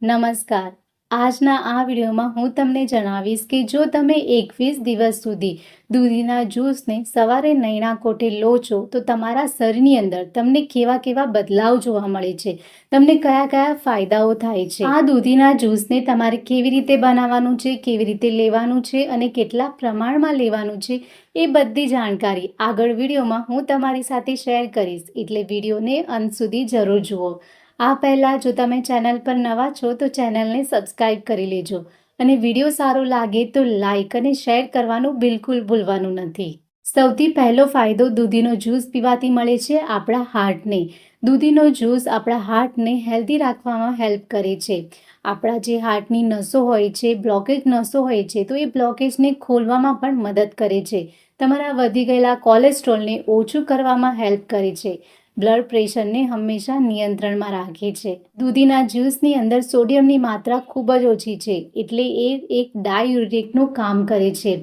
નમસ્કાર. આજના આ વિડીયોમાં હું તમને જણાવીશ કે જો તમે 21 દિવસ સુધી દૂધીના જ્યુસને સવારે નૈણા કોઠે લો છો તો તમારા શરીરની અંદર તમને કેવા કેવા બદલાવ જોવા મળે છે, તમને કયા કયા ફાયદાઓ થાય છે. આ દૂધીના જ્યુસને તમારે કેવી રીતે બનાવવાનું છે, કેવી રીતે લેવાનું છે અને કેટલા પ્રમાણમાં લેવાનું છે એ બધી જાણકારી આગળ વિડીયોમાં હું તમારી સાથે શેર કરીશ, એટલે વિડીયોને અંત સુધી જરૂર જુઓ. આ પહેલાં જો તમે ચેનલ પર નવા છો તો ચેનલને સબસ્ક્રાઈબ કરી લેજો અને વિડીયો સારો લાગે તો લાઈક અને શેર કરવાનું બિલકુલ ભૂલવાનું નથી. સૌથી પહેલો ફાયદો દૂધીનો જ્યુસ પીવાથી મળે છે આપણા હાર્ટને. દૂધીનો જ્યુસ આપણા હાર્ટને હેલ્ધી રાખવામાં હેલ્પ કરે છે. આપણા જે હાર્ટની નસો હોય છે, બ્લોકેજ નસો હોય છે, તો એ બ્લોકેજને ખોલવામાં પણ મદદ કરે છે. તમારા વધી ગયેલા કોલેસ્ટ્રોલને ઓછું કરવામાં હેલ્પ કરે છે. બ્લડ પ્રેશરને હંમેશા નિયંત્રણમાં રાખે છે. દૂધીના જ્યુસની અંદર સોડિયમની માત્રા ખૂબ જ ઓછી છે, એટલે એ એક ડાયુરેટિકનું કામ કરે છે.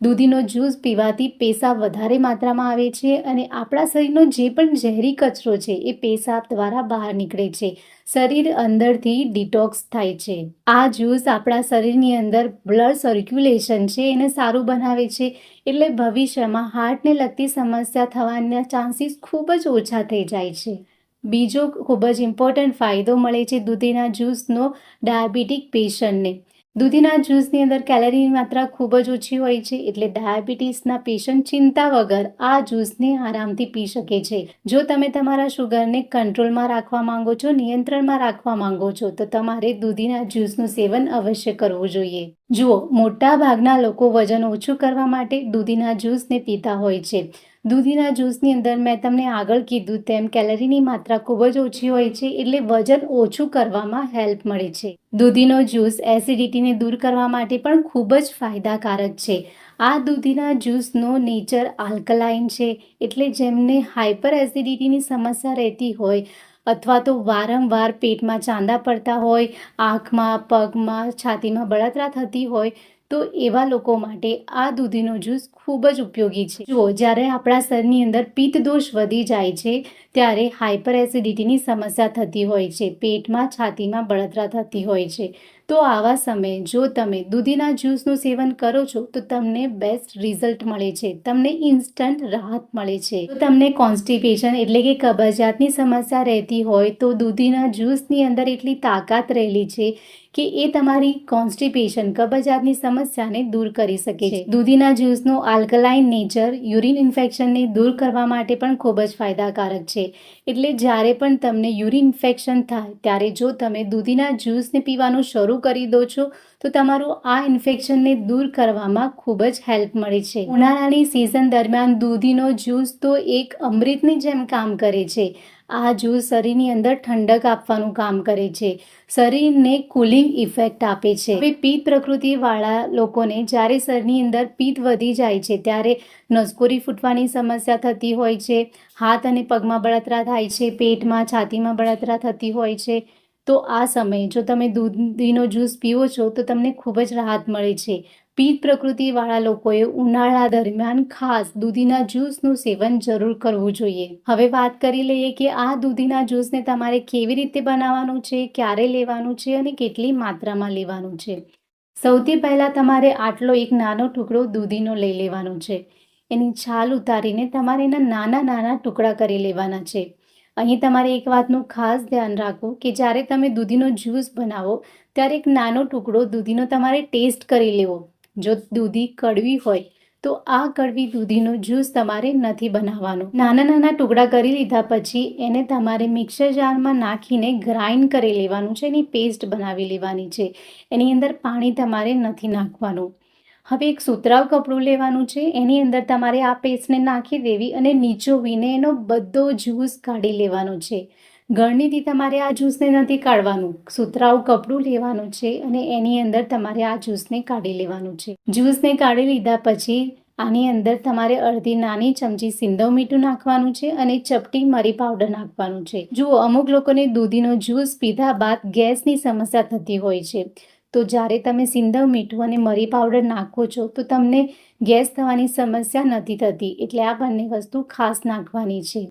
દૂધીનો જ્યુસ પીવાથી પેશાબ વધારે માત્રામાં આવે છે અને આપણા શરીરનો જે પણ ઝેરી કચરો છે એ પેશાબ દ્વારા બહાર નીકળે છે. શરીર અંદરથી ડિટોક્સ થાય છે. આ જ્યુસ આપણા શરીરની અંદર બ્લડ સર્ક્યુલેશન છે એને સારું બનાવે છે, એટલે ભવિષ્યમાં હાર્ટને લગતી સમસ્યા થવાના ચાન્સીસ ખૂબ જ ઓછા થઈ જાય છે. બીજો ખૂબ જ ઇમ્પોર્ટન્ટ ફાયદો મળે છે દૂધીના જ્યુસનો ડાયાબિટીક પેશન્ટને. દૂધીના જ્યુસની અંદર કેલરીની માત્રા ખૂબ જ ઓછી હોય છે, એટલે ડાયાબિટીસના પેશન્ટ ચિંતા વગર આ જ્યુસને આરામથી પી શકે છે. જો તમે તમારા શુગરને કંટ્રોલમાં રાખવા માંગો છો, નિયંત્રણમાં રાખવા માંગો છો, તો તમારે દૂધીના જ્યુસનું સેવન અવશ્ય કરવું જોઈએ. જુઓ, મોટા ભાગના લોકો વજન ઓછું કરવા માટે દૂધીના જ્યુસને પીતા હોય છે. દૂધીના જ્યુસની અંદર મેં તમને આગળ કીધું તેમ કેલરીની માત્રા ખૂબ જ ઓછી હોય છે, એટલે વજન ઓછું કરવામાં હેલ્પ મળે છે. દૂધીનો જ્યુસ એસિડિટીને દૂર કરવા માટે પણ ખૂબ જ ફાયદાકારક છે. આ દૂધીના જ્યુસનો નેચર આલ્કલાઇન છે, એટલે જેમને હાઇપર એસિડિટીની સમસ્યા રહેતી હોય અથવા તો વારંવાર પેટમાં ચાંદા પડતા હોય, આંખમાં, પગમાં, છાતીમાં બળતરા થતી હોય, તો એવા લોકો માટે આ દૂધીનો જ્યુસ ખૂબ જ ઉપયોગી છે. જુઓ, જ્યારે આપણા શરીરની અંદર પિત્ત દોષ વધી જાય છે ત્યારે હાઇપર એસિડિટીની સમસ્યા થતી હોય છે, પેટમાં, છાતીમાં બળતરા થતી હોય છે. તો આવા સમયે જો તમે દૂધીના જ્યુસનું સેવન કરો છો તો તમને બેસ્ટ રિઝલ્ટ મળે છે, તમને ઇન્સ્ટન્ટ રાહત મળે છે. જો તમને કોન્સ્ટિપેશન એટલે કે કબજિયાતની સમસ્યા રહેતી હોય તો દૂધીના જ્યુસની અંદર એટલી તાકાત રહેલી છે કે એ તમારી કોન્સ્ટિપેશન, કબજિયાતની સમસ્યાને દૂર કરી શકે છે. દૂધીના જ્યુસનો આલ્કલાઇન નેચર યુરિન ઇન્ફેક્શનને દૂર કરવા માટે પણ ખૂબ જ ફાયદાકારક છે. એટલે જ્યારે પણ તમને યુરિન ઇન્ફેક્શન થાય ત્યારે જો તમે દૂધીના જ્યુસને પીવાનું શરૂ કરી દો છો તો તમારું આ ઇન્ફેક્શનને દૂર કરવામાં ખૂબ જ હેલ્પ મળે છે. ઉનાળાની સિઝન દરમિયાન દૂધીનો જ્યુસ તો એક અમૃતની જેમ કામ કરે છે. આ જ્યુસ શરીરની અંદર ઠંડક આપવાનું કામ કરે છે, શરીરને કુલિંગ ઇફેક્ટ આપે છે. હવે પિત્ત પ્રકૃતિવાળા લોકોને જ્યારે શરીરની અંદર પિત્ત વધી જાય છે ત્યારે નસકોરી ફૂટવાની સમસ્યા થતી હોય છે, હાથ અને પગમાં બળતરા થાય છે, પેટમાં, છાતીમાં બળતરા થતી હોય છે. તો આ સમયે જો તમે દૂધીનો જ્યુસ પીવો છો તો તમને ખૂબ જ રાહત મળે છે. પિત્ત પ્રકૃતિવાળા લોકોએ ઉનાળા દરમિયાન ખાસ દૂધીના જ્યુસનું સેવન જરૂર કરવું જોઈએ. હવે વાત કરી લઈએ કે આ દૂધીના જ્યુસને તમારે કેવી રીતે બનાવવાનું છે, ક્યારે લેવાનું છે અને કેટલી માત્રામાં લેવાનું છે. સૌથી પહેલાં તમારે આટલો એક નાનો ટુકડો દૂધીનો લઈ લેવાનો છે. એની છાલ ઉતારીને તમારે એના નાના નાના ટુકડા કરી લેવાના છે. અહીં તમારે એક વાતનું ખાસ ધ્યાન રાખવું કે જ્યારે તમે દૂધીનો જ્યુસ બનાવો ત્યારે એક નાનો ટુકડો દૂધીનો તમારે ટેસ્ટ કરી લેવો. જો દૂધી કડવી હોય તો આ કડવી દૂધીનો જ્યુસ તમારે નથી બનાવવાનો. નાના નાના ટુકડા કરી લીધા પછી એને તમારે મિક્સર જારમાં નાખીને ગ્રાઇન્ડ કરી લેવાનું છે, એની પેસ્ટ બનાવી લેવાની છે. એની અંદર પાણી તમારે નથી નાખવાનું. હવે એક સુતરાઉ કપડું લેવાનું છે, એની અંદર તમારે આ પેસ્ટને નાખી દેવી અને નીચોવીને એનો બધો જ્યુસ કાઢી લેવાનો છે. ગળણીથી તમારે આ જ્યુસને નથી કાઢવાનું, સુતરાઉ કપડું લેવાનું છે અને એની અંદર તમારે આ જ્યુસને કાઢી લેવાનું છે. જ્યુસને કાઢી લીધા પછી આની અંદર તમારે અડધી નાની ચમચી સિંધવ મીઠું નાખવાનું છે અને ચપટી મરી પાવડર નાખવાનું છે. જુઓ, અમુક લોકોને દૂધીનો જ્યુસ પીધા બાદ ગેસની સમસ્યા થતી હોય છે, તો જ્યારે તમે સિંધવ મીઠું અને મરી પાવડર નાખો છો તો તમને ગેસ થવાની સમસ્યા નથી થતી, એટલે આ બંને વસ્તુ ખાસ નાખવાની છે.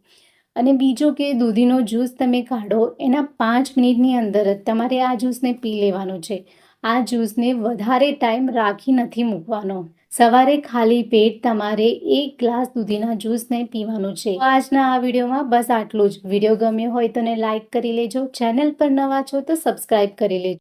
અને બીજું કે દૂધીનો જ્યુસ તમે કાઢો એના 5 મિનિટની અંદર જ તમારે આ જ્યુસને પી લેવાનું છે. આ જ્યુસને વધારે ટાઈમ રાખી નથી મૂકવાનો. સવારે ખાલી પેટ તમારે 1 ગ્લાસ દૂધીના જ્યુસને પીવાનું છે. તો આજના આ વિડીયોમાં બસ આટલું જ. વિડીયો ગમ્યો હોય તો લાઈક કરી લેજો. ચેનલ પર નવા છો તો સબસ્ક્રાઈબ કરી લેજો.